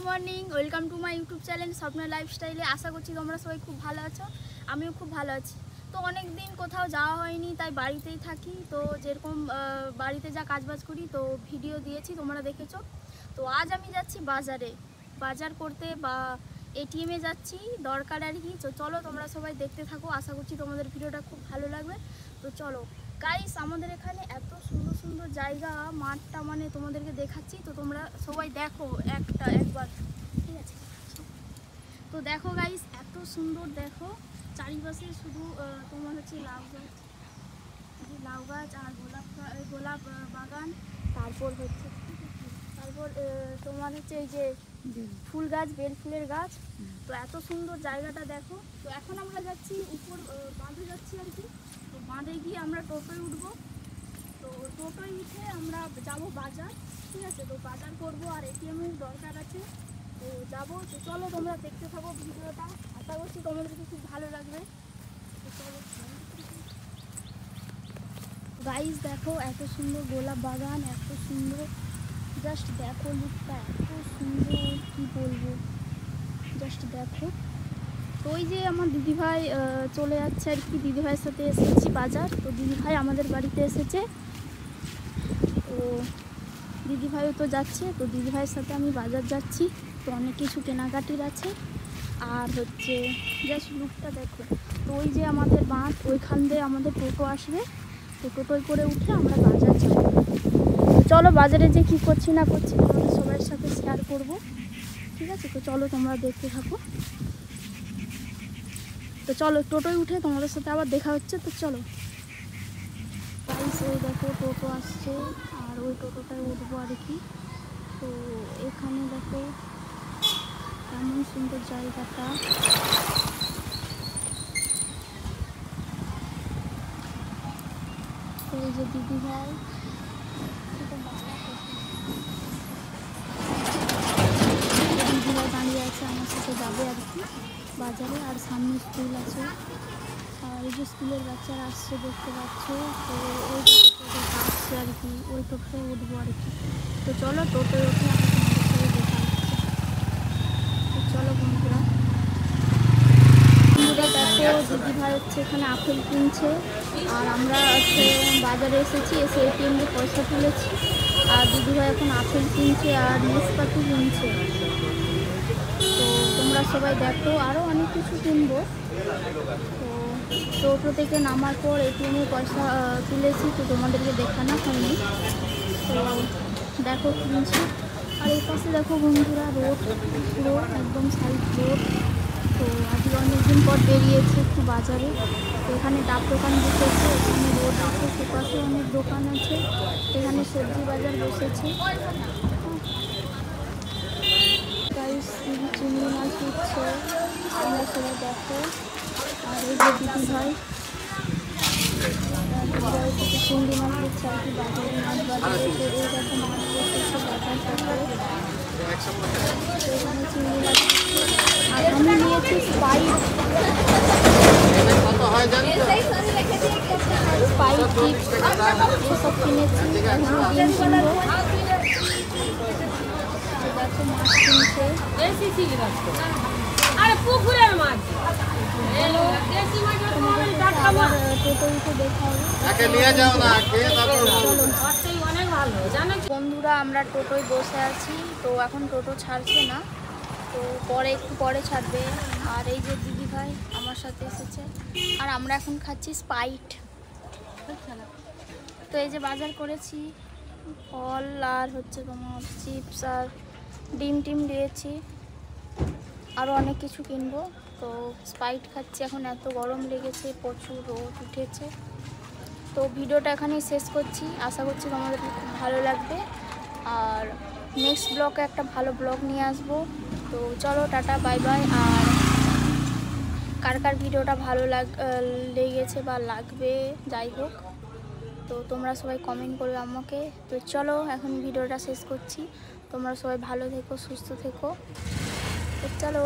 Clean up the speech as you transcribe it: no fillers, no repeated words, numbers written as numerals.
Morning, welcome to my YouTube channel স্বপ্ন লাইফস্টাইলে। আশা করছি তোমরা সবাই খুব ভালো আছো, আমিও খুব ভালো আছি। তো অনেক দিন কোথাও যাওয়া হয়নি, তাই বাড়িতেই থাকি। তো যেরকম বাড়িতে যা কাজবাজ করি তো ভিডিও দিয়েছি, তোমরা দেখেছো। তো আজ আমি যাচ্ছি বাজার করতে বা এটিএমে যাচ্ছি, দরকার আর কি। তো চলো তোমরা সবাই দেখতে থাকো, আশা করছি তোমাদের ভিডিওটা খুব ভালো লাগবে। তো চলো গাইস, আমাদের এখানে এত সুন্দর সুন্দর জায়গা, মাঠটা মানে তোমাদেরকে দেখাচ্ছি। তো তোমরা সবাই দেখো একবার, ঠিক আছে? তো দেখো গাইস, এত সুন্দর, দেখো চারিপাশে শুধু তোমার হচ্ছে লাউ গাছ আর গোলাপ বাগান। তারপর তোমার হচ্ছে এই যে ফুল গাছ, বেল ফুলের গাছ। তো এত সুন্দর জায়গাটা দেখো। তো এখন আমরা যাচ্ছি উপর বাঁধে যাচ্ছি আর কি। তো বাঁধে গিয়ে আমরা টোটোয় উঠবো। তো টোটোয় উঠে আমরা যাব বাজার, ঠিক আছে? তো বাজার করবো আর এটিএমের দরকার আছে, তো যাবো। তো চলো তোমরা দেখতে থাকো ভিডিওটা, আশা করছি তোমাদেরকে খুব ভালো লাগবে। তো চলো গাইস, দেখো এত সুন্দর গোলাপ বাগান, এত সুন্দর, জাস্ট দেখো লুকটা এত সুন্দর, কি বলবো, জাস্ট দেখো। তো ওই যে আমার দিদিভাই চলে যাচ্ছে আর কি, দিদিভাইয়ের সাথে এসেছি বাজার। তো দিদিভাই আমাদের বাড়িতে এসেছে, তো দিদিভাইও তো যাচ্ছে। তো দিদিভাইয়ের সাথে আমি বাজার যাচ্ছি। তো অনেক কিছু কেনাকাটির আছে, আর হচ্ছে জাস্ট লুকটা দেখো। তো ওই যে আমাদের বাঁধ, ওইখান দিয়ে আমাদের টোটো আসবে। তো টোটোয় করে উঠে আমরা বাজার যাবো। চলো বাজারে যে কী করছি না করছি তোমাদের সবার সাথে শেয়ার করবো, ঠিক আছে? তো চলো তোমরা দেখতে থাকো। তো চলো টোটোয় উঠে তোমাদের সাথে আবার দেখা হচ্ছে। তো চলো গাইস, ওই দেখো টোটো আসছে, আর ওই টোটোটায় উঠবো আর কি। তো এখানে দেখো কেমন সুন্দর জায়গাটা। তো এই যে দিদিভাই দাঁড়িয়ে আছে, আমার সাথে যাবে আর কি বাজারে। আর সামনে স্কুল আছে, আর এই যে স্কুলের বাচ্চারা আসছে দেখতে পাচ্ছ। তো ওই টোটোটা আসছে আর কি, ওই টোটোটায় উঠবো আর কি। তো চলো টোটোয় উঠে আমি তোমাদের সাথে দেখা হচ্ছে। তো চলো বন্ধুরা দেখো, দিদিভাই হচ্ছে এখানে আপেল কিনছে, আর আমরা হচ্ছে বাজারে এসেছি, এসে এটিএমে পয়সা তুলেছি। আর দিদিভাই এখন আপেল কিনছে আর নাশপাতি কিনছে। তো তোমরা সবাই দেখো, আরও অনেক কিছু কিনবো। তো টোটো থেকে নামার পর এটিএমে পয়সা তুলেছি, তো তোমাদেরকে দেখানো হয়নি। তো দেখো কিনছি। আর এই পাশে দেখো বন্ধুরা রোড, পুরো একদম সাইড রোড। তো আজকে অনেকদিন পর বেরিয়েছে একটু বাজারে। তো এখানে ডাব দোকান বসেছে, এখানে রোড আছে, সেপাশে অনেক দোকান আছে। এখানে সবজি বাজার বসেছে। চিংড়ি মাছ দিচ্ছে, আমরা সবাই দেখো। আর এই যে দিদিভাই থেকে চিংড়ি মাছ দিচ্ছে আর কি, বাজারে মাছ বাজারে। তো এই দেখো মাছ বসেছে বাজার করে, এখানে চিংড়ি মাছ। আর আমি নিয়েছি স্পাইট, এসব কিনেছি। ডিম কিনবো, দেখো মাছ কিনছে। টোটো উঠে দেখা হবে। বন্ধুরা আমরা টোটোয় বসে আছি, তো এখন টোটো ছাড়ছে না, তো একটু পরে ছাড়বে। আর এই যে দিদিভাই আমার সাথে এসেছে, আর আমরা এখন খাচ্ছি স্পাইট। তো এই যে বাজার করেছি, ফল আর হচ্ছে তোমার চিপস আর ডিম দিয়েছি, আরও অনেক কিছু কিনবো। তো স্পাইট খাচ্ছি এখন, এত গরম লেগেছে, প্রচুর রোদ উঠেছে। তো ভিডিওটা এখানেই শেষ করছি, আশা করছি তোমাদের খুব ভালো লাগবে। আর নেক্সট ব্লগে একটা ভালো ব্লগ নিয়ে আসবো। তো চলো টাটা, বাই বাই। আর কার ভিডিওটা ভালো লেগেছে বা লাগবে, যাই হোক, তো তোমরা সবাই কমেন্ট করবে আমাকে। তো চলো এখন ভিডিওটা শেষ করছি, তোমরা সবাই ভালো থেকো, সুস্থ থেকো। তো চলো।